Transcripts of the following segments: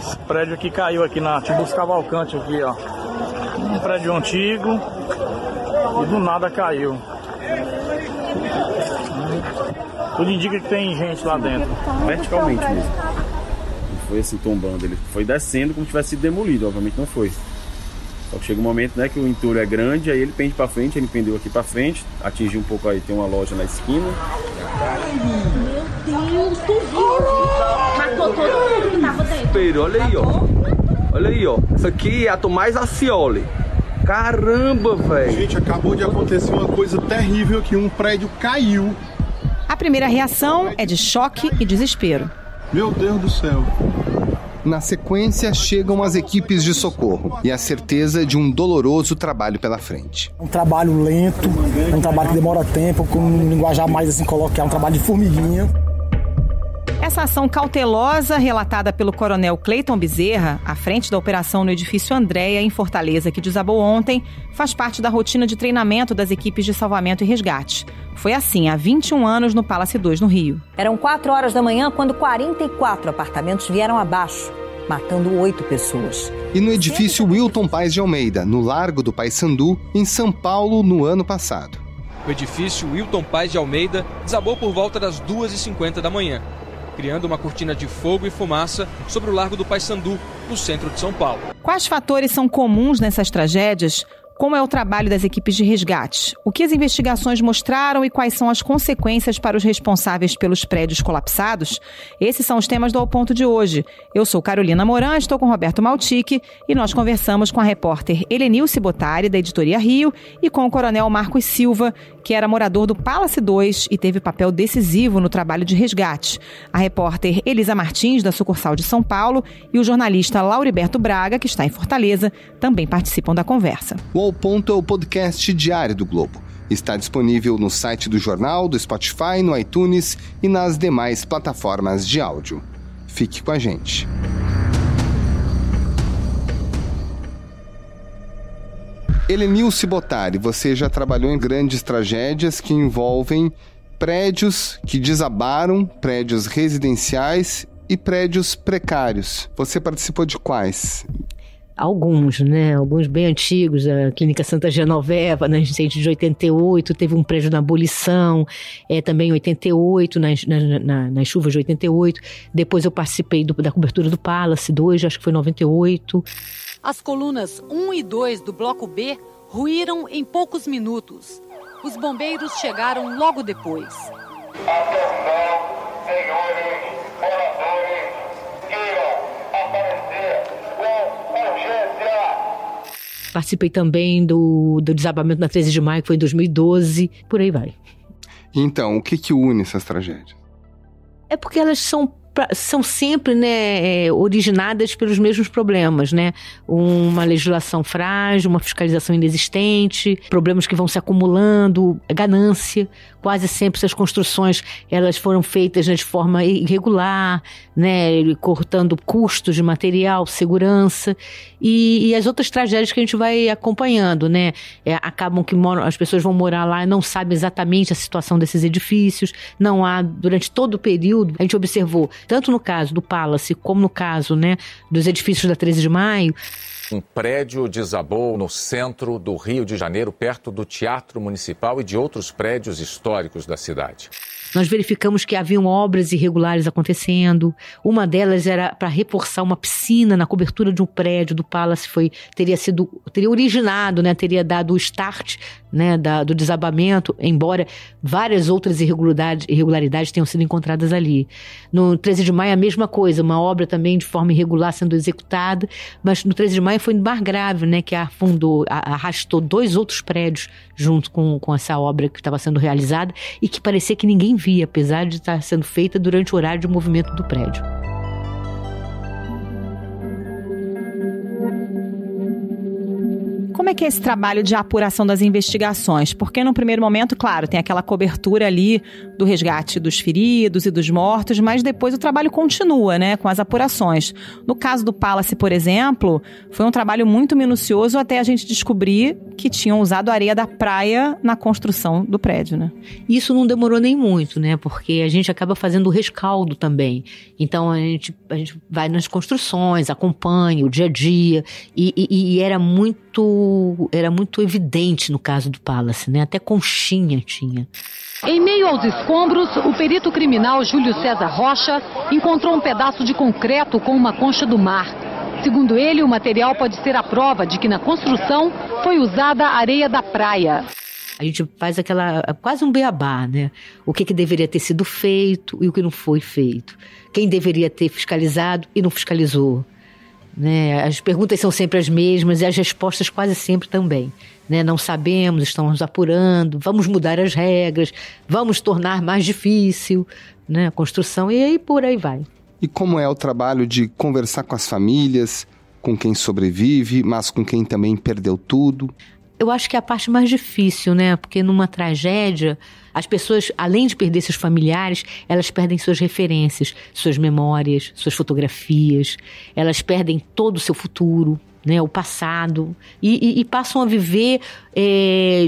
Esse prédio aqui caiu aqui na Tiburcio Cavalcante aqui, ó. Um prédio antigo e do nada caiu. Tudo indica que tem gente lá dentro. Verticalmente mesmo. Não foi assim tombando, ele foi descendo como se tivesse sido demolido, obviamente não foi. Só que chega um momento, né, que o entulho é grande, aí ele pende pra frente, ele pendeu aqui pra frente, atingiu um pouco aí, tem uma loja na esquina. Meu Deus, tu viu? Matou todo mundo que tava dentro. Espelho, olha aí, ó. Olha aí, ó. Isso aqui é a Tomás Acioli. Caramba, velho. Gente, acabou de acontecer uma coisa terrível aqui, um prédio caiu. A primeira reação é de choque e desespero. Meu Deus do céu. Na sequência, chegam as equipes de socorro e a certeza de um doloroso trabalho pela frente. Um trabalho lento, um trabalho que demora tempo, com um linguajar mais assim coloquial, um trabalho de formiguinha. Essa ação cautelosa, relatada pelo coronel Cleiton Bezerra, à frente da operação no edifício Andréia, em Fortaleza, que desabou ontem, faz parte da rotina de treinamento das equipes de salvamento e resgate. Foi assim há 21 anos no Palace 2, no Rio. Eram 4 horas da manhã quando 44 apartamentos vieram abaixo, matando 8 pessoas. E no edifício Wilton Paes de Almeida, no Largo do Paissandu, em São Paulo, no ano passado. O edifício Wilton Paes de Almeida desabou por volta das 2h50 da manhã, criando uma cortina de fogo e fumaça sobre o Largo do Paissandu, no centro de São Paulo. Quais fatores são comuns nessas tragédias? Como é o trabalho das equipes de resgate? O que as investigações mostraram e quais são as consequências para os responsáveis pelos prédios colapsados? Esses são os temas do Ao Ponto de hoje. Eu sou Carolina Moran, estou com Roberto Maltic e nós conversamos com a repórter Helenilce Bottari, da Editoria Rio, e com o coronel Marcos Silva, que era morador do Palace 2 e teve papel decisivo no trabalho de resgate. A repórter Elisa Martins, da sucursal de São Paulo, e o jornalista Lauriberto Braga, que está em Fortaleza, também participam da conversa. O Ao Ponto é o podcast diário do Globo. Está disponível no site do jornal, do Spotify, no iTunes e nas demais plataformas de áudio. Fique com a gente. Helenilce Bottari, você já trabalhou em grandes tragédias que envolvem prédios que desabaram, prédios residenciais e prédios precários. Você participou de quais? Alguns, né? Alguns bem antigos, a Clínica Santa Genoveva, na incêndio de 88, teve um prédio na abolição, também em 88, nas chuvas de 88. Depois eu participei da cobertura do Palace 2, acho que foi em 98. As colunas 1 e 2 do Bloco B ruíram em poucos minutos. Os bombeiros chegaram logo depois. Atenção, senhores moradores, queiram aparecer com urgência. Participei também do desabamento na 13 de maio, que foi em 2012, por aí vai. Então, o que une essas tragédias? É porque elas são sempre, né, originadas pelos mesmos problemas, né? Uma legislação frágil, uma fiscalização inexistente, problemas que vão se acumulando, ganância. Quase sempre essas construções elas foram feitas, né, de forma irregular, né, cortando custos de material, segurança e as outras tragédias que a gente vai acompanhando, né? Acabam que as pessoas vão morar lá e não sabem exatamente a situação desses edifícios, não há, durante todo o período, a gente observou, tanto no caso do Palace como no caso, né, dos edifícios da 13 de maio. Um prédio desabou no centro do Rio de Janeiro, perto do Teatro Municipal e de outros prédios históricos da cidade. Nós verificamos que haviam obras irregulares acontecendo. Uma delas era para reforçar uma piscina na cobertura de um prédio do Palace. Teria originado, né, teria dado o start, né, do desabamento, embora várias outras irregularidades tenham sido encontradas ali. No 13 de maio a mesma coisa, uma obra também de forma irregular sendo executada, mas no 13 de maio foi mais grave, né, que arrastou 2 outros prédios junto com essa obra que estava sendo realizada e que parecia que ninguém via, apesar de estar sendo feita durante o horário de movimento do prédio. Como é que é esse trabalho de apuração das investigações? Porque no primeiro momento, claro, tem aquela cobertura ali do resgate dos feridos e dos mortos, mas depois o trabalho continua, né, com as apurações. No caso do Palace, por exemplo, foi um trabalho muito minucioso até a gente descobrir que tinham usado a areia da praia na construção do prédio, né? Isso não demorou nem muito, né? Porque a gente acaba fazendo o rescaldo também. Então a gente vai nas construções, acompanha o dia a dia e era muito evidente no caso do Palace, né? Até conchinha tinha. Em meio aos escombros, o perito criminal Júlio César Rocha encontrou um pedaço de concreto com uma concha do mar. Segundo ele, o material pode ser a prova de que na construção foi usada a areia da praia. A gente faz quase um beabá, né? O que deveria ter sido feito e o que não foi feito. Quem deveria ter fiscalizado e não fiscalizou. Né? As perguntas são sempre as mesmas e as respostas quase sempre também. Né? Não sabemos, estamos apurando, vamos mudar as regras, vamos tornar mais difícil, né, a construção e aí por aí vai. E como é o trabalho de conversar com as famílias, com quem sobrevive, mas com quem também perdeu tudo? Eu acho que é a parte mais difícil, né? Porque numa tragédia, as pessoas, além de perder seus familiares, elas perdem suas referências, suas memórias, suas fotografias, elas perdem todo o seu futuro, né? O passado, e passam a viver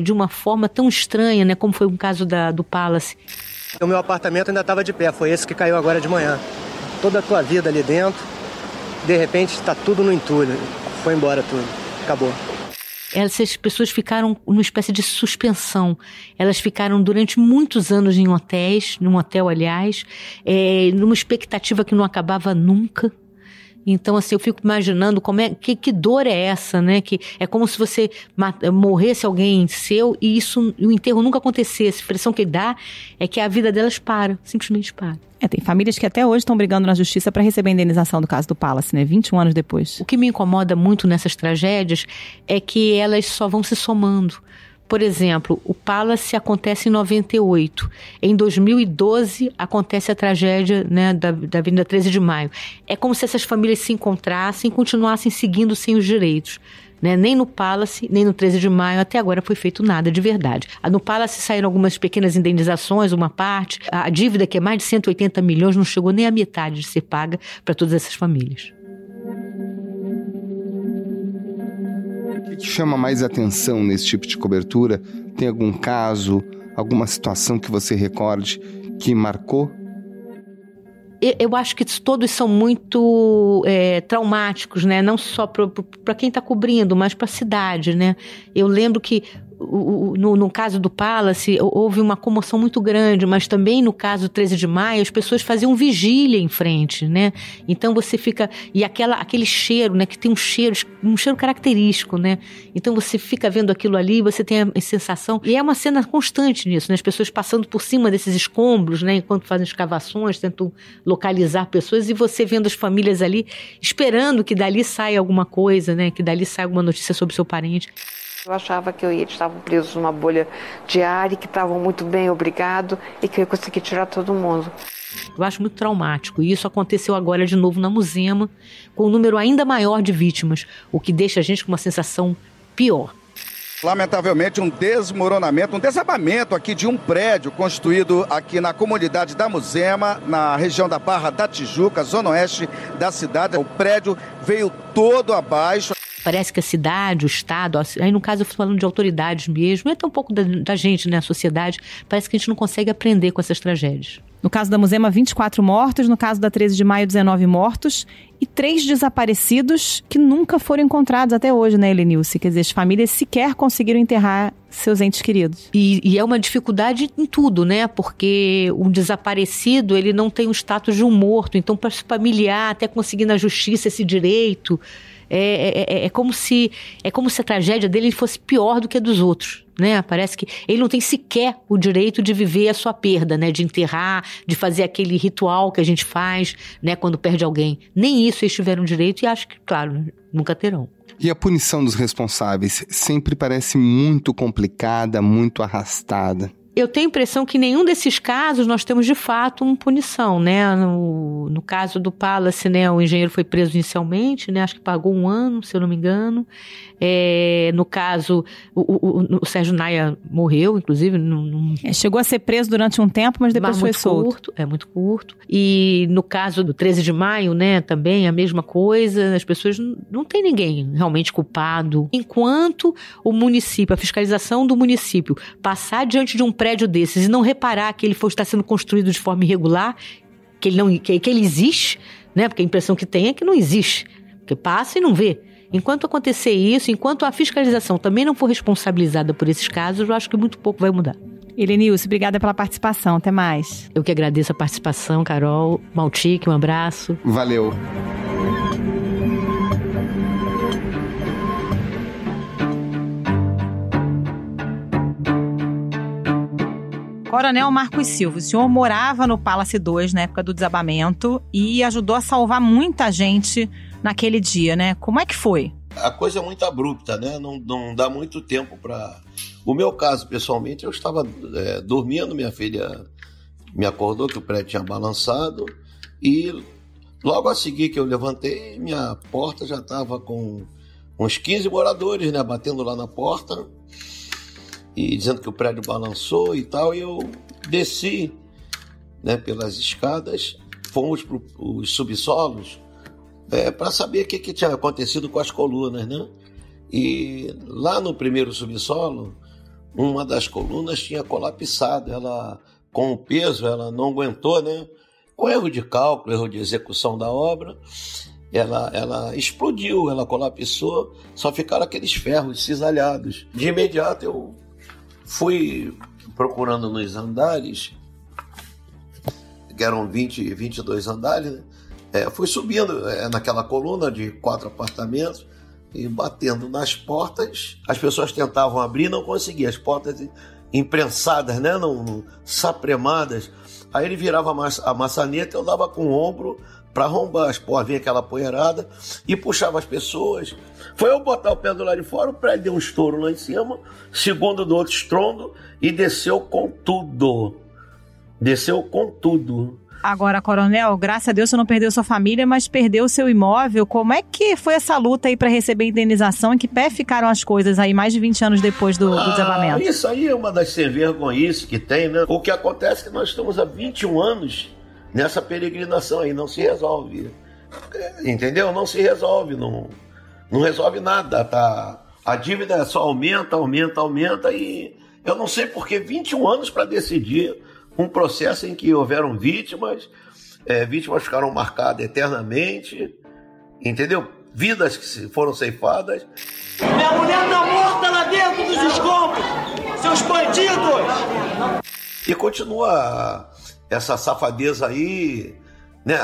de uma forma tão estranha, né? Como foi o caso do Palace. O meu apartamento ainda estava de pé, foi esse que caiu agora de manhã. Toda a tua vida ali dentro, de repente está tudo no entulho, foi embora tudo, acabou. Essas pessoas ficaram numa espécie de suspensão. Elas ficaram durante muitos anos em hotéis, num hotel, aliás, numa expectativa que não acabava nunca. Então, assim, eu fico imaginando que dor é essa, né? Que é como se você morresse alguém seu e o enterro nunca acontecesse. A impressão que dá é que a vida delas simplesmente para. Tem famílias que até hoje estão brigando na justiça para receber a indenização do caso do Palace, né? 21 anos depois. O que me incomoda muito nessas tragédias é que elas só vão se somando. Por exemplo, o Palace acontece em 98. Em 2012 acontece a tragédia, né, da Avenida 13 de Maio. É como se essas famílias se encontrassem e continuassem seguindo sem os direitos. Né? Nem no Palace, nem no 13 de Maio, até agora foi feito nada de verdade. No Palace saíram algumas pequenas indenizações, uma parte. A dívida, que é mais de 180 milhões, não chegou nem à metade de ser paga para todas essas famílias. O que chama mais atenção nesse tipo de cobertura? Tem algum caso, alguma situação que você recorde que marcou? Eu acho que todos são muito traumáticos, né? Não só para quem está cobrindo, mas para a cidade, né? Eu lembro que no caso do Palace houve uma comoção muito grande, mas também no caso do 13 de Maio as pessoas faziam vigília em frente, né? Então você fica... E aquele cheiro, né? Que tem um cheiro característico, né? Então você fica vendo aquilo ali, você tem a sensação... E é uma cena constante nisso, né? As pessoas passando por cima desses escombros, né? Enquanto fazem escavações, tentam localizar pessoas, e você vendo as famílias ali esperando que dali saia alguma coisa, né? Que dali saia alguma notícia sobre o seu parente. Eu achava que eles estavam presos numa bolha de ar e que estavam muito bem, obrigado, e que eu ia conseguir tirar todo mundo. Eu acho muito traumático. E isso aconteceu agora de novo na Muzema, com um número ainda maior de vítimas, o que deixa a gente com uma sensação pior. Lamentavelmente, um desmoronamento, um desabamento aqui de um prédio construído aqui na comunidade da Muzema, na região da Barra da Tijuca, zona oeste da cidade. O prédio veio todo abaixo. Parece que a cidade, o Estado, aí no caso eu estou falando de autoridades mesmo, até um pouco da gente, né, a sociedade, parece que a gente não consegue aprender com essas tragédias. No caso da Muzema, 24 mortos, no caso da 13 de Maio, 19 mortos e 3 desaparecidos que nunca foram encontrados até hoje, né, Helenilce? Quer dizer, as famílias sequer conseguiram enterrar seus entes queridos. E é uma dificuldade em tudo, né? Porque um desaparecido, ele não tem o status de um morto, então para se familiar, até conseguir na justiça esse direito... É como se a tragédia dele fosse pior do que a dos outros, né? Parece que ele não tem sequer o direito de viver a sua perda, né? De enterrar, de fazer aquele ritual que a gente faz, né? Quando perde alguém. Nem isso eles tiveram direito e acho que, claro, nunca terão. E a punição dos responsáveis sempre parece muito complicada, muito arrastada. Eu tenho a impressão que em nenhum desses casos nós temos de fato uma punição, né? No caso do Palace, né, o engenheiro foi preso inicialmente, né? Acho que pagou 1 ano, se eu não me engano. No caso, o Sérgio Naia morreu, inclusive. Chegou a ser preso durante um tempo, mas depois foi solto. Muito curto. E no caso do 13 de maio, né, também a mesma coisa. As pessoas não tem ninguém realmente culpado. Enquanto o município, a fiscalização do município, passar diante de um prédio desses e não reparar que ele está sendo construído de forma irregular, que ele existe, né? Porque a impressão que tem é que não existe, porque passa e não vê. Enquanto acontecer isso, enquanto a fiscalização também não for responsabilizada por esses casos, eu acho que muito pouco vai mudar. Helenilce, obrigada pela participação. Até mais. Eu que agradeço a participação, Carol. Maltique, um abraço. Valeu. Coronel Marcos Silva, o senhor morava no Palace 2 na época do desabamento e ajudou a salvar muita gente naquele dia, né? Como é que foi? A coisa é muito abrupta, né? Não dá muito tempo para... O meu caso, pessoalmente, eu estava dormindo, minha filha me acordou que o prédio tinha balançado e logo a seguir que eu levantei, minha porta já estava com uns 15 moradores, né? Batendo lá na porta e dizendo que o prédio balançou e tal, e eu desci, né, pelas escadas, fomos para os subsolos para saber o que tinha acontecido com as colunas, né? E lá no primeiro subsolo, uma das colunas tinha colapsado, ela, com o peso, ela não aguentou, né? Com erro de cálculo, erro de execução da obra, ela explodiu, ela colapsou, só ficaram aqueles ferros cisalhados. De imediato eu fui procurando nos andares, que eram 22 andares, né? Fui subindo naquela coluna de 4 apartamentos e batendo nas portas. As pessoas tentavam abrir, não conseguiam. As portas imprensadas, né? Não sapremadas. Aí ele virava a maçaneta, eu dava com o ombro para arrombar as portas, vinha aquela poeirada e puxava as pessoas. Foi eu botar o pé do lado de fora, o prédio deu um estouro lá em cima, segundo do outro estrondo, e desceu com tudo. Desceu com tudo. Agora, Coronel, graças a Deus você não perdeu sua família, mas perdeu o seu imóvel. Como é que foi essa luta aí para receber indenização? Em que pé ficaram as coisas aí mais de 20 anos depois do desabamento? Isso aí é uma das sem-vergonhices que tem, né? O que acontece é que nós estamos há 21 anos nessa peregrinação aí, não se resolve. Entendeu? Não se resolve, não resolve nada, tá? A dívida só aumenta e eu não sei por que 21 anos para decidir um processo em que houveram vítimas, vítimas ficaram marcadas eternamente, entendeu? Vidas que foram ceifadas. Minha mulher tá morta lá dentro dos escombros, seus bandidos! E continua essa safadeza aí, né?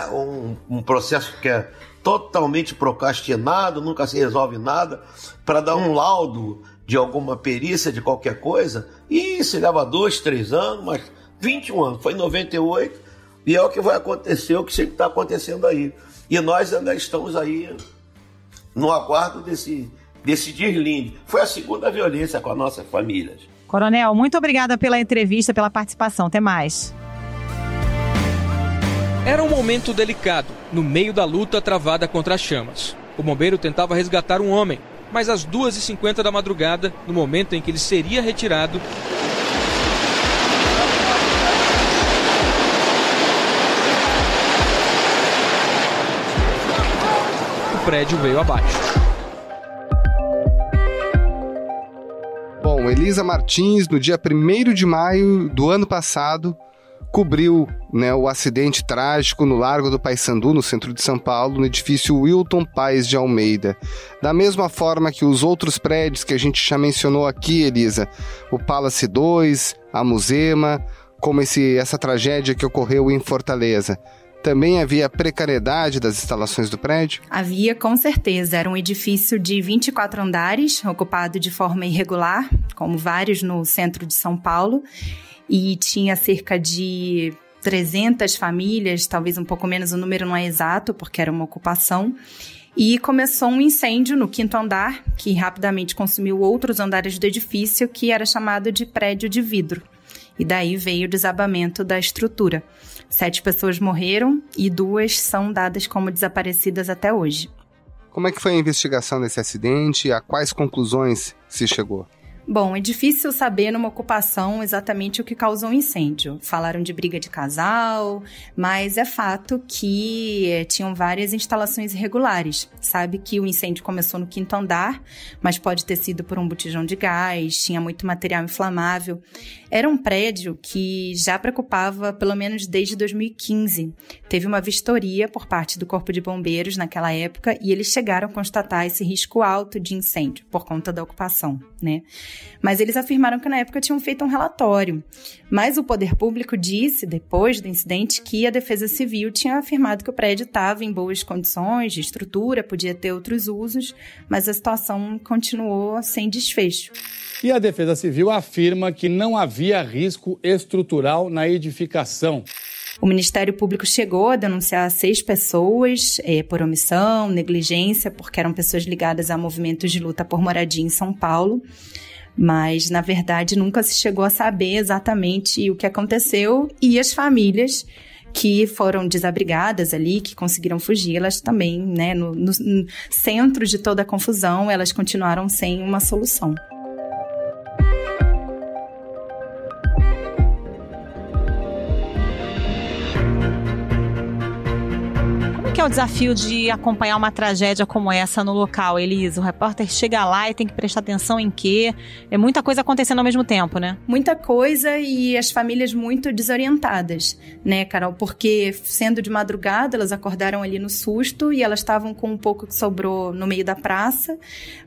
Um processo que é totalmente procrastinado, nunca se resolve nada, para dar um laudo de alguma perícia, de qualquer coisa, e se leva 2, 3 anos, mas 21 anos, foi em 98, e é o que vai acontecer, o que sempre está acontecendo aí. E nós ainda estamos aí no aguardo desse deslinde. Foi a segunda violência com as nossas famílias. Coronel, muito obrigada pela entrevista, pela participação. Até mais. Era um momento delicado, no meio da luta travada contra as chamas. O bombeiro tentava resgatar um homem, mas às 2h50 da madrugada, no momento em que ele seria retirado, o prédio veio abaixo. Bom, Elisa Martins, no dia 1º de maio do ano passado, cobriu, né, o acidente trágico no Largo do Paissandu, no centro de São Paulo, no edifício Wilton Paes de Almeida. Da mesma forma que os outros prédios que a gente já mencionou aqui, Elisa, o Palace 2, a Muzema, como essa tragédia que ocorreu em Fortaleza. Também havia precariedade das instalações do prédio? Havia, com certeza. Era um edifício de 24 andares, ocupado de forma irregular, como vários no centro de São Paulo, e tinha cerca de 300 famílias, talvez um pouco menos, o número não é exato, porque era uma ocupação. E começou um incêndio no 5º andar, que rapidamente consumiu outros andares do edifício, que era chamado de prédio de vidro. e daí veio o desabamento da estrutura. 7 pessoas morreram e 2 são dadas como desaparecidas até hoje. Como é que foi a investigação desse acidente? A quais conclusões se chegou? Bom, é difícil saber numa ocupação exatamente o que causou o incêndio. Falaram de briga de casal, mas é fato que tinham várias instalações irregulares. Sabe que o incêndio começou no 5º andar, mas pode ter sido por um botijão de gás, tinha muito material inflamável. Era um prédio que já preocupava pelo menos desde 2015. Teve uma vistoria por parte do Corpo de Bombeiros naquela época e eles chegaram a constatar esse risco alto de incêndio por conta da ocupação, né? Mas eles afirmaram que na época tinham feito um relatório. Mas o poder público disse, depois do incidente, que a Defesa Civil tinha afirmado que o prédio estava em boas condições de estrutura, podia ter outros usos, mas a situação continuou sem desfecho. E a Defesa Civil afirma que não havia risco estrutural na edificação. O Ministério Público chegou a denunciar 6 pessoas por omissão, negligência, porque eram pessoas ligadas a movimentos de luta por moradia em São Paulo. Mas, na verdade, nunca se chegou a saber exatamente o que aconteceu e as famílias que foram desabrigadas ali, que conseguiram fugir, elas também, né, no centro de toda a confusão, elas continuaram sem uma solução. Que é o desafio de acompanhar uma tragédia como essa no local, Elisa? O repórter chega lá e tem que prestar atenção em quê? É muita coisa acontecendo ao mesmo tempo, né? Muita coisa e as famílias muito desorientadas, né, Carol? Porque sendo de madrugada, elas acordaram ali no susto e elas estavam com um pouco que sobrou no meio da praça.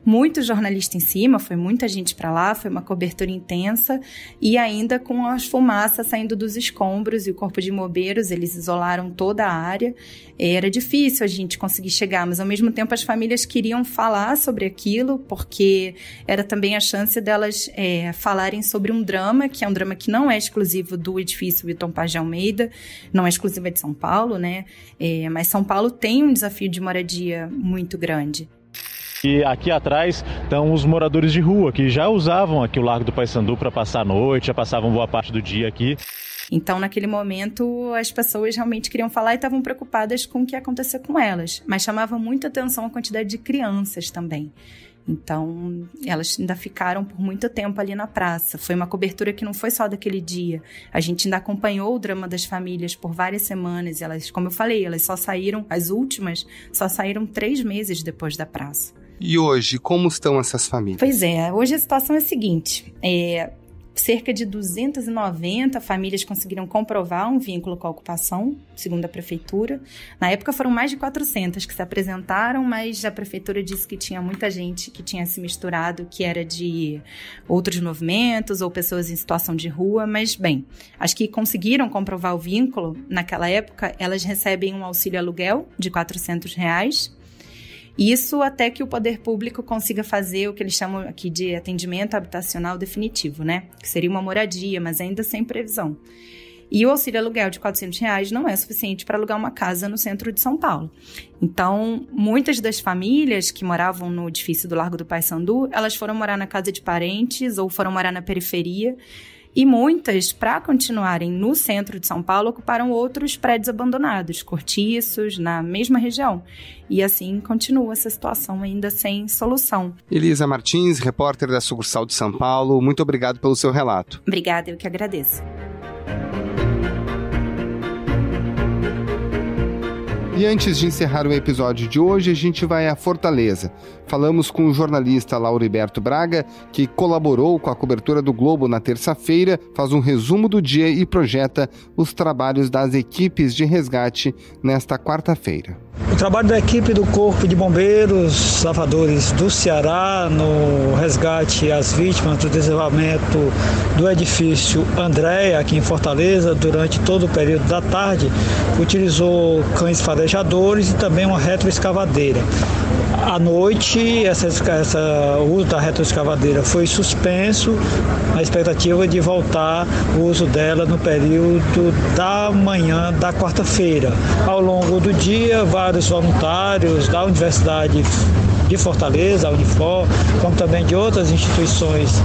Muito jornalista em cima, foi muita gente pra lá, foi uma cobertura intensa e ainda com as fumaças saindo dos escombros e o Corpo de Bombeiros, eles isolaram toda a área. Era difícil a gente conseguir chegar, mas ao mesmo tempo as famílias queriam falar sobre aquilo, porque era também a chance delas falarem sobre um drama, que é um drama que não é exclusivo do edifício Wilton Paz de Almeida, não é exclusivo de São Paulo, né? Mas São Paulo tem um desafio de moradia muito grande. E aqui atrás estão os moradores de rua, que já usavam aqui o Largo do Paissandu para passar a noite, já passavam boa parte do dia aqui. Então, naquele momento, as pessoas realmente queriam falar e estavam preocupadas com o que ia acontecer com elas. Mas chamava muita atenção a quantidade de crianças também. Então, elas ainda ficaram por muito tempo ali na praça. Foi uma cobertura que não foi só daquele dia. A gente ainda acompanhou o drama das famílias por várias semanas. E elas, como eu falei, elas só saíram, as últimas, só saíram 3 meses depois da praça. E hoje, como estão essas famílias? Pois é, hoje a situação é a seguinte. Cerca de 290 famílias conseguiram comprovar um vínculo com a ocupação, segundo a prefeitura. Na época foram mais de 400 que se apresentaram, mas a prefeitura disse que tinha muita gente que tinha se misturado, que era de outros movimentos ou pessoas em situação de rua. Mas, bem, as que conseguiram comprovar o vínculo, naquela época, elas recebem um auxílio aluguel de R$400. Isso até que o poder público consiga fazer o que eles chamam aqui de atendimento habitacional definitivo, né? Que seria uma moradia, mas ainda sem previsão. E o auxílio aluguel de R$400 não é suficiente para alugar uma casa no centro de São Paulo. Então, muitas das famílias que moravam no edifício do Largo do Paissandu, elas foram morar na casa de parentes ou foram morar na periferia. E muitas, para continuarem no centro de São Paulo, ocuparam outros prédios abandonados, cortiços, na mesma região. E assim continua essa situação ainda sem solução. Elisa Martins, repórter da sucursal de São Paulo, muito obrigado pelo seu relato. Obrigada, eu que agradeço. E antes de encerrar o episódio de hoje, a gente vai a Fortaleza. Falamos com o jornalista Lauriberto Braga, que colaborou com a cobertura do Globo na terça-feira, faz um resumo do dia e projeta os trabalhos das equipes de resgate nesta quarta-feira. O trabalho da equipe do Corpo de Bombeiros Salvadores do Ceará no resgate às vítimas do desabamento do edifício Andréia, aqui em Fortaleza, durante todo o período da tarde, utilizou cães farejadores e também uma retroescavadeira. À noite, o uso da retroescavadeira foi suspenso, na expectativa de voltar o uso dela no período da manhã da quarta-feira. Ao longo do dia, vários voluntários da Universidade de Fortaleza, a Unifor, como também de outras instituições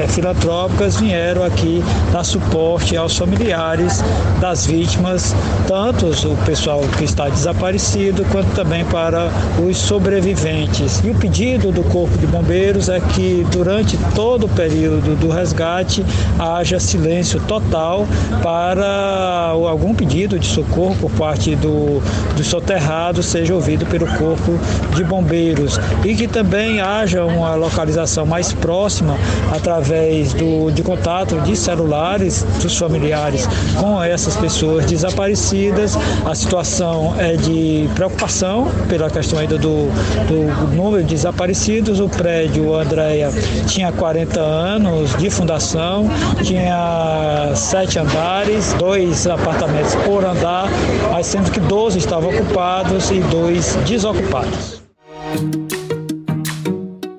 filantrópicas, vieram aqui dar suporte aos familiares das vítimas, tanto o pessoal que está desaparecido, quanto também para os sobreviventes. E o pedido do Corpo de Bombeiros é que durante todo o período do resgate haja silêncio total para algum pedido de socorro por parte do soterrado seja ouvido pelo Corpo de Bombeiros, e que também haja uma localização mais próxima através de contato de celulares dos familiares com essas pessoas desaparecidas. A situação é de preocupação pela questão ainda do número de desaparecidos. O prédio Andréia tinha 40 anos de fundação, tinha 7 andares, 2 apartamentos por andar, mas sendo que 12 estavam ocupados e 2 desocupados.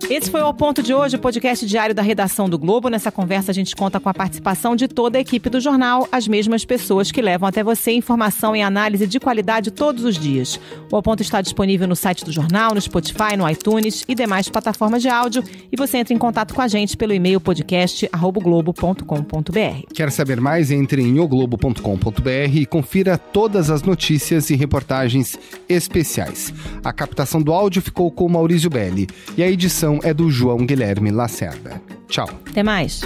Esse foi o Ao Ponto de hoje, o podcast diário da redação do Globo. Nessa conversa a gente conta com a participação de toda a equipe do jornal, as mesmas pessoas que levam até você informação e análise de qualidade todos os dias. O Ao Ponto está disponível no site do jornal, no Spotify, no iTunes e demais plataformas de áudio. E você entra em contato com a gente pelo e-mail podcast@globo.com.br. Quer saber mais? Entre em oglobo.com.br e confira todas as notícias e reportagens especiais. A captação do áudio ficou com o Maurício Belli e a edição é do João Guilherme Lacerda. Tchau. Até mais.